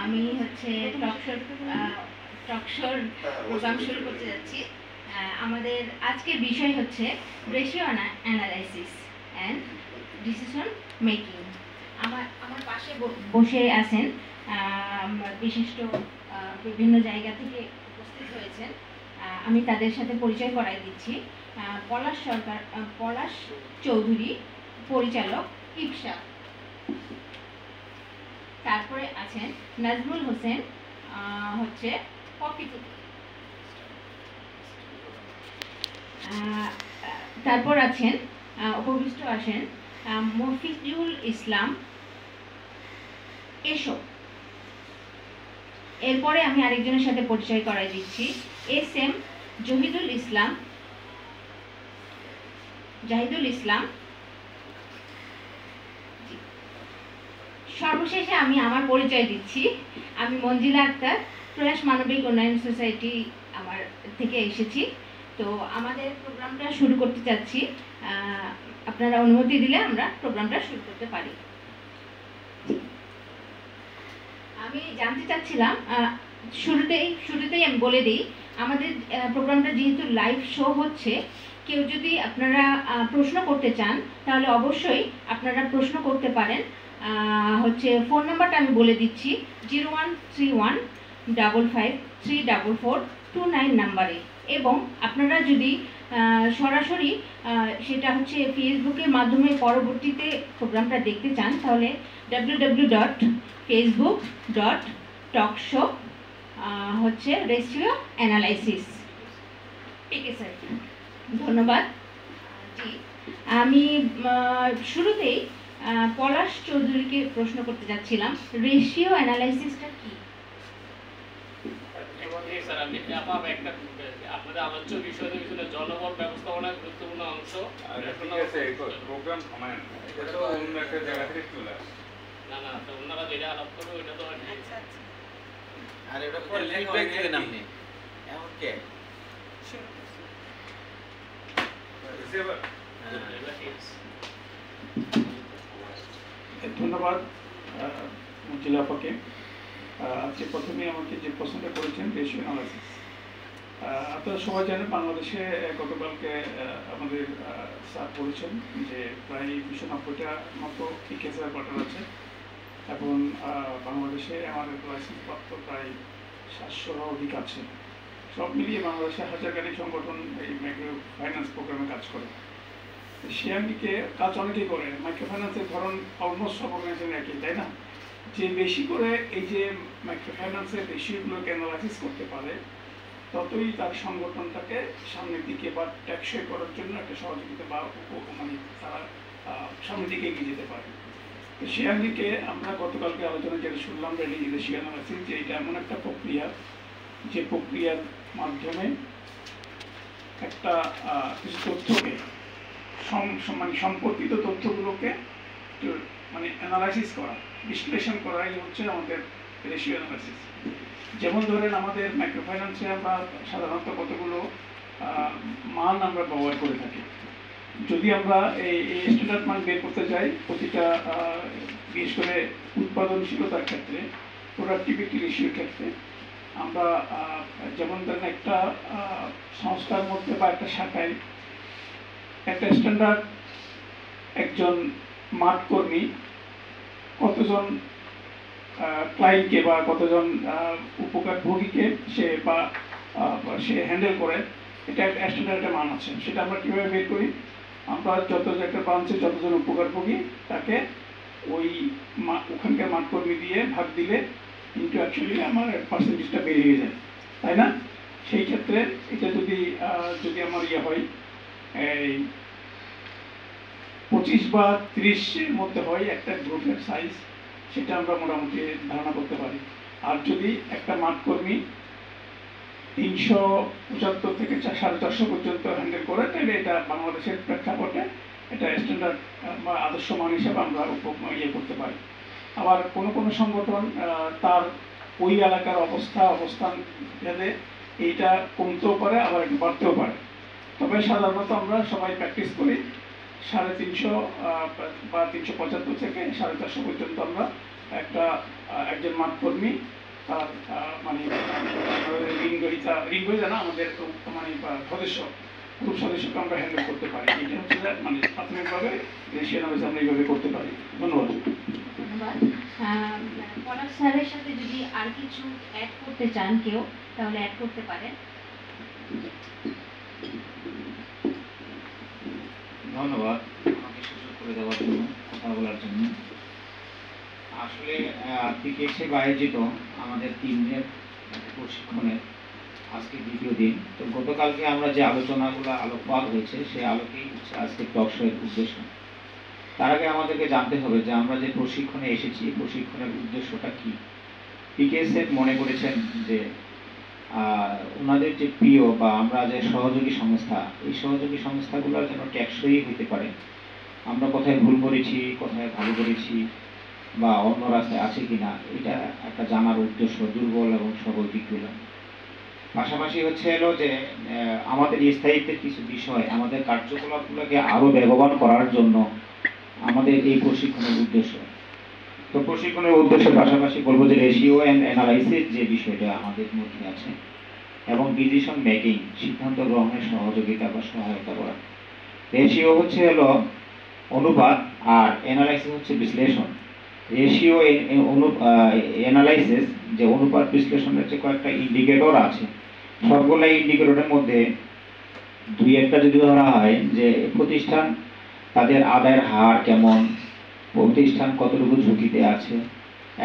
আমি হচ্ছে টকশোর প্রোগ্রাম শুরু করতে যাচ্ছি। আমাদের আজকের বিষয় হচ্ছে ratio analysis and decision making. আমার পাশে বসে আছেন বিশিষ্ট বিভিন্ন জায়গা থেকে উপস্থিত হয়েছেন। আমি তাদের সাথে পরিচয় করাই দিচ্ছি। পলাশ চৌধুরী, পরিচালক, ইপসা। তারপরে আছেন নাজমুল হোসেন, হচ্ছে প্রকৃতি। তারপর আছেন উপবিষ্ট আছেন মফিজুল ইসলাম, এসব। এরপরে আমি আরেকজনের সাথে পরিচয় করাই দিচ্ছি, এস.এম. জাহিদুল ইসলাম। সর্বশেষে আমি আমার পরিচয় দিচ্ছি, আমি মঞ্জিলা আক্তার, প্রয়াস মানবিক উন্নয়ন সোসাইটি আমার থেকে এসেছি। তো আমাদের প্রোগ্রামটা শুরু করতে চাচ্ছি, আপনারা অনুমতি দিলে আমরা প্রোগ্রামটা শুরু করতে পারি। আমি জানতে চাচ্ছিলাম, শুরুতেই আমি বলে দিই, আমাদের প্রোগ্রামটা যেহেতু লাইভ শো হচ্ছে, কেউ যদি আপনারা প্রশ্ন করতে চান তাহলে অবশ্যই আপনারা প্রশ্ন করতে পারেন। হচ্ছে ফোন নাম্বারটা আমি বলে দিচ্ছি, 013155344429 নাম্বারে। এবং আপনারা যদি সরাসরি সেটা হচ্ছে ফেসবুকের মাধ্যমে পরবর্তীতে প্রোগ্রামটা দেখতে চান তাহলে www.facebook.talkshow হচ্ছে রেশিও অ্যানালাইসিস। ঠিক আছে স্যার, ধন্যবাদ। জি, আমি শুরুতেই পলাশ চৌধুরীকে প্রশ্ন করতে যাচ্ছিলাম, রেশিও অ্যানালাইসিসটা কি? আপনাদের আলোচ্য বিষয় ছিল জনবল ব্যবস্থাপনার গুরুত্বপূর্ণ অংশ। না না, তো ওনারা যেটা আলাপ করবে ওইটা তো আরে ওটা পরে ফিডব্যাক দিবেন আপনি। এখন কে ধন্যবাদ মঞ্জিলা আপাকে। আজকে প্রথমে আমাকে যে প্রশ্নটা করেছেন রেশিও অ্যানালাইসিস, আপনারা সবাই জানেন বাংলাদেশে গতকালকে আমাদের স্যার বলেছেন যে প্রায় 290টা মতো কেসের বাটার আছে এবং বাংলাদেশে আমাদের লাইসেন্স প্রাপ্ত প্রায় 700 অধিক আছে। সব মিলিয়ে বাংলাদেশে হাজারখানি সংগঠন এই মাইক্রো ফাইন্যান্স প্রোগ্রামে কাজ করে। শিয়াঙ্গিকে কাজ অনেকেই করে, মাইক্রো ফাইন্যান্সের ধরন অলমোস্ট সব অর্গানাইজেশন একই, তাই না? যে বেশি করে এই যে মাইক্রো ফাইন্যান্সের রেশিওগুলোকে অ্যানালাইসিস করতে পারে ততই তার সংগঠনটাকে সামনের দিকে বা টেকসই করার জন্য একটা সহযোগিতা বা মানে তারা সামনের দিকে এগিয়ে যেতে পারে। তো শিয়াঙ্গিকে আমরা গতকালকে আলোচনা যেটা শুনলাম রেশিও অ্যানালাইসিস, যে এটা এমন একটা প্রক্রিয়া যে প্রক্রিয়ার মাধ্যমে একটা কিছু তথ্যকে মানে সম্পর্কিত তথ্যগুলোকে মানে অ্যানালাইসিস করা, বিশ্লেষণ করাই হচ্ছে আমাদের রেশিও অ্যানালাইসিস। যেমন ধরেন আমাদের মাইক্রো ফাইন্যান্সে আমরা সাধারণত কতগুলো মান আমরা ব্যবহার করে থাকি। যদি আমরা এই স্ট্যান্ডার্ড মান বের করতে যাই প্রতিটা বিশেষ করে উৎপাদনশীলতার ক্ষেত্রে, প্রোডাক্টিভিটি রেশিওর ক্ষেত্রে, আমরা যেমন ধরেন একটা সংস্থার মধ্যে বা একটা শাখায় একটা স্ট্যান্ডার্ড একজন মাঠ কর্মী কতজন ক্লায়েন্টকে বা কতজন উপকারভোগীকে সে হ্যান্ডেল করে, এটা একটা স্ট্যান্ডার্ড একটা মান আছে। সেটা আমরা কীভাবে বের করি? আমরা একটা ব্রাঞ্চে যতজন উপকারভোগী তাকে ওখানকার মাঠ কর্মী দিয়ে ভাগ দিলে কিন্তু অ্যাকচুয়ালি আমার পার্সেন্টেজটা বেরিয়ে যায়, তাই না? সেই ক্ষেত্রে এটা যদি আমার হয় এই 25 বা 30-এর মধ্যে হয় একটা গ্রুপের সাইজ, সেটা আমরা মোটামুটি ধারণা করতে পারি। আর যদি একটা মাঠ কর্মী 375 থেকে 450 পর্যন্ত হ্যান্ডেল করে তাহলে এটা বাংলাদেশের প্রেক্ষাপটে এটা স্ট্যান্ডার্ড বা আদর্শ মান হিসেবে আমরা করতে পারি। আবার কোনো সংগঠন তার ওই এলাকার অবস্থান ভেদে এইটা কমতেও পারে, আবার একটু বাড়তেও পারে। তবে সাধারণত আমরা সবাই প্র্যাকটিস করি 350 বা 375 থেকে 450 পর্যন্ত আমরা একজন মাঠকর্মী তার মানে ঋণগ্রহীতা না আমাদের মানে সদস্য গ্রুপ সদস্যকে আমরা হ্যান্ডেল করতে পারি। এটা হচ্ছে মানে প্রাথমিকভাবে রেশিও অ্যানালাইসিস আমরা এইভাবে করতে পারি। ধন্যবাদ। ধন্যবাদ। পরাগ স্যারের সাথে যদি আর কিছু অ্যাড করতে চান কেউ, তাহলে অ্যাড করতে পারেন। ধন্যবাদ আমাকে সুযোগ করে দেওয়ার জন্য, কথা বলার জন্য। আসলে পিকেএসএ আয়োজিত আমাদের 3 দিনের প্রশিক্ষণের আজকে দ্বিতীয় দিন। তো গতকালকে আমরা যে আলোচনাগুলো আলোকপাত হয়েছে সেই আলোকেই আজকে টক শোয়ের উদ্দেশ্য। তার আগে আমাদেরকে জানতে হবে যে আমরা যে প্রশিক্ষণে এসেছি, প্রশিক্ষণের উদ্দেশ্যটা কি। পিকেএসএ মনে করেছেন যে ওনাদের যে প্রিয় বা আমরা যে সহযোগী সংস্থা, এই সহযোগী সংস্থাগুলো যেন টেকসই হইতে পারে। আমরা কোথায় ভুল করেছি, কোথায় ভালো করেছি বা অন্য রাস্তায় আছে কিনা, এটা একটা জানার উদ্দেশ্য, দুর্বল এবং সবল দিকগুলো। পাশাপাশি হচ্ছে হলো যে আমাদের স্থায়িত্বের কিছু বিষয়, আমাদের কার্যকলাপগুলোকে আরও বেগবান করার জন্য আমাদের এই প্রশিক্ষণের উদ্দেশ্য। তো প্রশিক্ষণের উদ্দেশ্যের পাশাপাশি বলবো যে রেশিও অ্যান্ড অ্যানালাইসিস যে বিষয়টা আমাদের মধ্যে আছে এবং ডিসিশন মেকিং, সিদ্ধান্ত গ্রহণের সহযোগিতা বা সহায়তা করা। রেশিও হচ্ছে হলো অনুপাত আর অ্যানালাইসিস হচ্ছে বিশ্লেষণ। রেশিও অ্যানালাইসিস যে অনুপাত বিশ্লেষণের যে কয়েকটা ইন্ডিকেটর আছে, সবগুলো ইন্ডিকেটরের মধ্যে 2-1টা যদি ধরা হয় যে প্রতিষ্ঠান তাদের আদায়ের হার কেমন, প্রতিষ্ঠান কতটুকু ঝুঁকিতে আছে,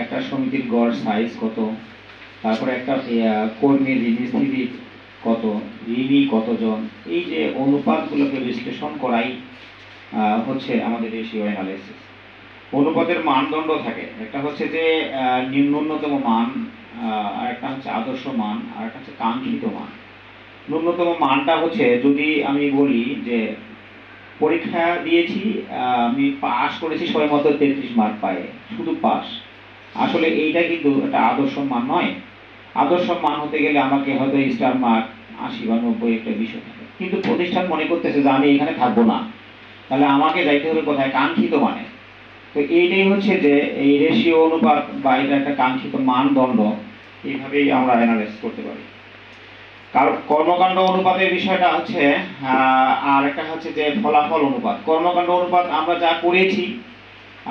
একটা সমিতির গড় সাইজ কত, তারপরে একটা কর্মীর ঋণস্থিতি কত, ঋণী কতজন, এই যে অনুপাতগুলোকে বিশ্লেষণ করাই হচ্ছে আমাদের রেশিও অ্যানালাইসিস। অনুপাতের মানদণ্ড থাকে, একটা হচ্ছে যে ন্যূনতম মান, আর একটা হচ্ছে আদর্শ মান, আর একটা হচ্ছে কাঙ্ক্ষিত মান। ন্যূনতম মানটা হচ্ছে যদি আমি বলি যে পরীক্ষা দিয়েছি, আমি পাস করেছি সময় মতো 33 মার্ক পাই, শুধু পাস, আসলে এইটা কিন্তু একটা আদর্শ মান নয়। আদর্শ মান হতে গেলে আমাকে হয়তো স্টার মার্ক 80 বা 90 একটা বিষয় থাকে, কিন্তু প্রতিষ্ঠান মনে করতেছে যে আমি এখানে থাকবো না, তাহলে আমাকে যাইতে হবে কোথায়, কাঙ্ক্ষিত মানে। তো এইটাই হচ্ছে যে এই রেশিও অনুপাত বা এটা একটা কাঙ্ক্ষিত মানদণ্ড, এইভাবেই আমরা অ্যানালাইসিস করতে পারি। কারণ কর্মকাণ্ড অনুপাতের বিষয়টা হচ্ছে আর একটা হচ্ছে যে ফলাফল অনুপাত। কর্মকাণ্ড অনুপাত আমরা যা করেছি,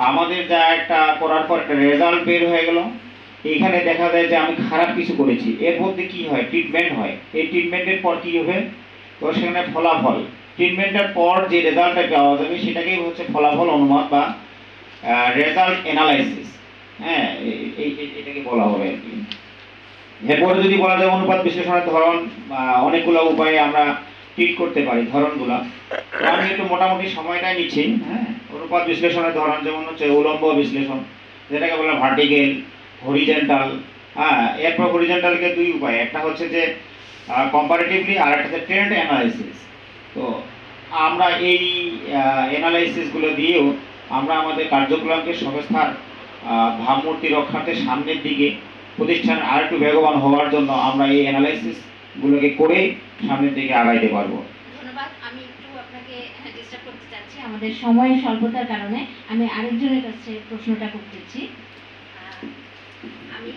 আমাদের যা একটা করার পর একটা রেজাল্ট বের হয়ে গেল, এইখানে দেখা যায় যে আমি খারাপ কিছু করেছি, এর মধ্যে কি হয়, ট্রিটমেন্ট হয়। এই ট্রিটমেন্টের পর কি হবে, তো সেখানে ফলাফল, ট্রিটমেন্টের পর যে রেজাল্টটা পাওয়া যাবে সেটাকেই হচ্ছে ফলাফল অনুপাত বা রেজাল্ট অ্যানালাইসিস। হ্যাঁ, এটাকে বলা হবে আর কি। এরপরে যদি বলা যায় অনুপাত বিশ্লেষণের ধরন, অনেকগুলো উপায়ে আমরা ট্রিট করতে পারি ধরনগুলা। তো আমি একটু মোটামুটি সময়টাই নিচ্ছি। হ্যাঁ, অনুপাত বিশ্লেষণের ধরন যেমন হচ্ছে উলম্ব বিশ্লেষণ, যেটাকে বলা ভার্টিক্যাল, হরিজেন্টাল। হ্যাঁ, এরপর হরিজেন্টালকে 2 উপায়, একটা হচ্ছে যে কম্পারেটিভলি আর একটা হচ্ছে ট্রেন্ড অ্যানালাইসিস। তো আমরা এই অ্যানালাইসিসগুলো দিয়েও আমরা আমাদের কার্যক্রমকে সংস্থার ভাবমূর্তি রক্ষার্থে সামনের দিকে প্রতিষ্ঠান আর একটু বেগবান হওয়ার জন্য আমরা এই অ্যানালাইসিসগুলোকে করে সামনের দিকে আগাইতে পারবো। ধন্যবাদ। আমি একটু আপনাকে ডিস্টার্ব করতে চাচ্ছি, আমাদের সময়ের স্বল্পতার কারণে আমি আরেকজনের কাছে প্রশ্নটা করতেছি। আমি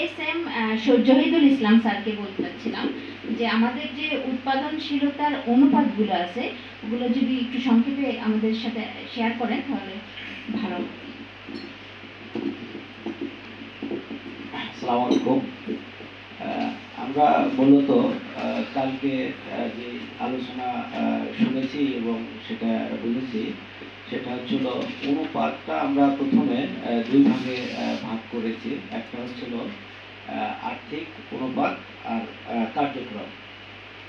এস.এম. শহীদুল ইসলাম স্যারকে বলতে চাচ্ছিলাম যে আমাদের যে উৎপাদনশীলতার অনুপাতগুলো আছে, ওগুলো যদি একটু সংক্ষেপে আমাদের সাথে শেয়ার করেন তাহলে ভালো। আসসালামু আলাইকুম। আমরা মূলত কালকে যে আলোচনা শুনেছি এবং সেটা বুঝেছি, সেটা হচ্ছিল অনুপাতটা আমরা প্রথমে 2 ভাগে ভাগ করেছি। একটা হচ্ছিল আর্থিক অনুপাত আর কার্যক্রম।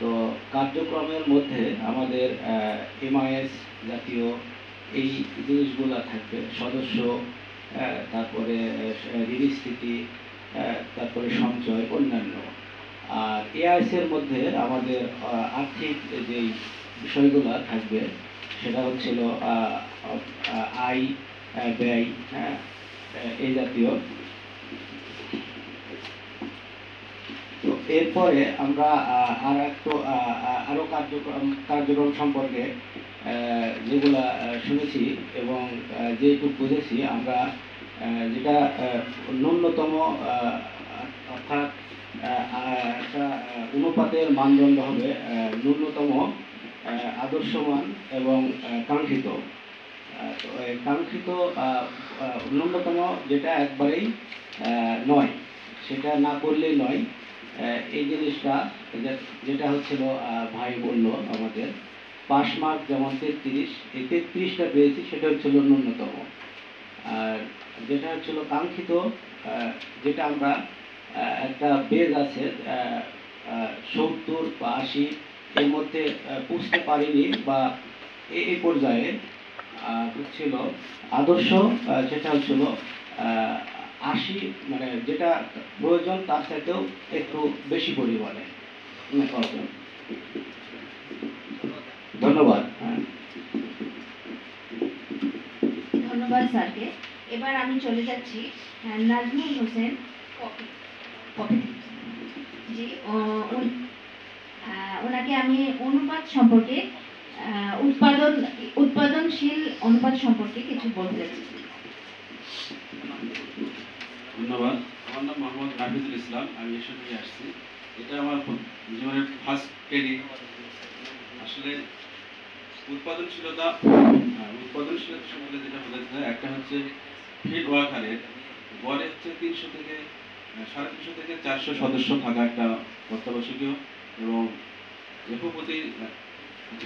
তো কার্যক্রমের মধ্যে আমাদের এমআইএস জাতীয় এই জিনিসগুলো থাকবে, সদস্য, তারপরে ঋণস্থিতি, তারপরে সঞ্চয়, অন্যান্য। আর এআইএসের মধ্যে আমাদের আর্থিক যেই বিষয়গুলো থাকবে সেটা হচ্ছিল আয়, ব্যয়, হ্যাঁ, এই জাতীয়। তো এরপরে আমরা আরও কার্যক্রম সম্পর্কে যেগুলা শুনেছি এবং যেটুকু বুঝেছি আমরা যেটা ন্যূনতম অর্থাৎ একটা অনুপাতের মানদণ্ড হবে ন্যূনতম, আদর্শমান এবং কাঙ্ক্ষিত। তো এই কাঙ্ক্ষিত ন্যূনতম যেটা একবারেই নয়, সেটা না করলেই নয়। এই জিনিসটা যেটা হচ্ছিল ভাই বলল আমাদের পাস মার্ক যেমন 33, এই 33টা পেয়েছি, সেটা হচ্ছিল ন্যূনতম। আর যেটা হচ্ছিল কাঙ্ক্ষিত, যেটা আমরা একটা বেজ আছে 70 বা 80 এর মধ্যে পুষতে পারিনি বা এই পর্যায়ে হচ্ছিল আদর্শ, যেটা হচ্ছিল 80, মানে যেটা প্রয়োজন তার চাইতেও একটু বেশি পরিমাণে অর্জন। ধন্যবাদ। ধন্যবাদ স্যারকে। এবার আমি চলে যাচ্ছি নাজমুল হোসেন জি, ওনাকে আমি অনুপাত সম্পর্কে উৎপাদনশীল অনুপাত সম্পর্কে কিছু বলতে যাচ্ছি। ধন্যবাদ। আমার নাম মোহাম্মদ রাফিজুল ইসলাম, আমি এসব থেকে আসছি। এটা আমার জীবনের ফার্স্ট ট্রেনিং। আসলে উৎপাদনশীলতা সম্বন্ধে যেটা বোঝাচ্ছে, একটা হচ্ছে ফিল্ড ওয়ার্কারের গড়ে হচ্ছে 300 থেকে 350 থেকে 400 সদস্য থাকা একটা অত্যাবশ্যকীয়, এবং এফওপতি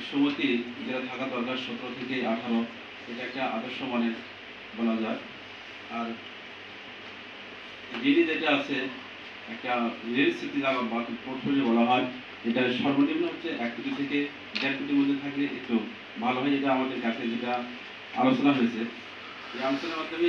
সুমতি যেটা থাকা দরকার 17 থেকে 18, এটা একটা আদর্শ মানের বলা যায়। আর জিডি যেটা আছে একটা রেল স্থিতি বা পোর্টফোলিও বলা হয়, এটা সর্বনিম্ন হচ্ছে 1 কোটি থেকে 1.5 কোটির মধ্যে থাকলে একটু ভালো হয়। এটা আমাদের কাছে যেটা আলোচনা হয়েছে, এই আলোচনার মাধ্যমে